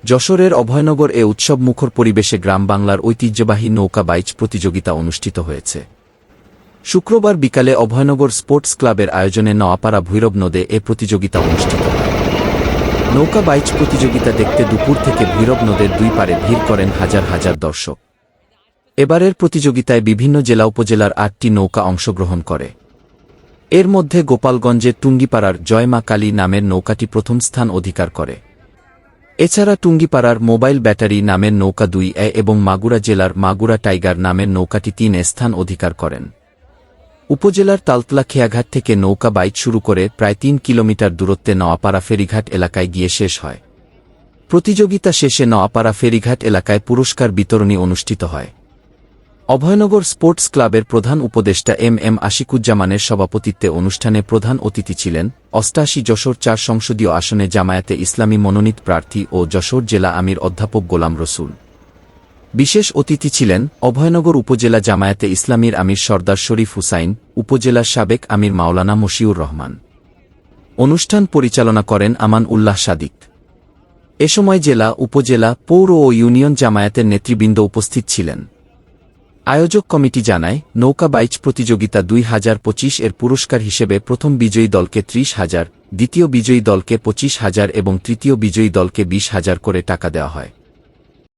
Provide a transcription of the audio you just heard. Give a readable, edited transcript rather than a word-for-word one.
যশোরের অভয়নগর এ উৎসবমুখর পরিবেশে গ্রাম বাংলার ঐতিহ্যবাহী নৌকা বাইচ প্রতিযোগিতা অনুষ্ঠিত হয়েছে। শুক্রবার বিকালে অভয়নগর স্পোর্টস ক্লাবের আয়োজনে নোয়াপাড়া ভৈরব নদে এ প্রতিযোগিতা অনুষ্ঠিত হয়। নৌকা বাইচ প্রতিযোগিতা দেখতে দুপুর থেকে ভৈরব নদের দুই পারে ভিড় করেন হাজার হাজার দর্শক। এবারের প্রতিযোগিতায় বিভিন্ন জেলা উপজেলার ৮টি নৌকা অংশগ্রহণ করে। এর মধ্যে গোপালগঞ্জের টুঙ্গিপাড়ার জয় মা কালী নামের নৌকাটি প্রথম স্থান অধিকার করে। এছাড়া টুঙ্গিপাড়ার মোবাইল ব্যাটারি নামের নৌকা 2 এবং মাগুরা জেলার মাগুরা টাইগার নামের নৌকাটি 3 স্থান অধিকার করেন। উপজেলার তালতলা খেয়াঘাট থেকে নৌকা বাইচ শুরু করে প্রায় 3 কিলোমিটার দূরত্বে নোয়াপাড়া ফেরিঘাট এলাকায় গিয়ে শেষ হয়। প্রতিযোগিতা শেষে নোয়াপাড়া ফেরিঘাট এলাকায় পুরস্কার বিতরণী অনুষ্ঠিত হয়। অভয়নগর স্পোর্টস ক্লাবের প্রধান উপদেষ্টা এম আশিকুজ্জামানের সভাপতিত্বে অনুষ্ঠানে প্রধান অতিথি ছিলেন ৮৮ যশোর ৪ সংসদীয় আসনে জামায়াতে ইসলামী মনোনীত প্রার্থী ও যশোর জেলা আমির অধ্যাপক গোলাম রসুল। বিশেষ অতিথি ছিলেন অভয়নগর উপজেলা জামায়াতে ইসলামীর আমির সরদার শরীফ হুসাইন, উপজেলার সাবেক আমির মাওলানা মশিউর রহমান। অনুষ্ঠান পরিচালনা করেন আমান উল্লাহ সাদিক। এ সময় জেলা, উপজেলা, পৌর ও ইউনিয়ন জামায়াতের নেতৃবৃন্দ উপস্থিত ছিলেন। আয়োজক কমিটি জানায়, নৌকা বাইচ প্রতিযোগিতা 2025 এর পুরস্কার হিসেবে প্রথম বিজয়ী দলকে 30,000, দ্বিতীয় বিজয়ী দলকে 25,000 এবং তৃতীয় বিজয়ী দলকে 20,000 করে টাকা দেওয়া হয়।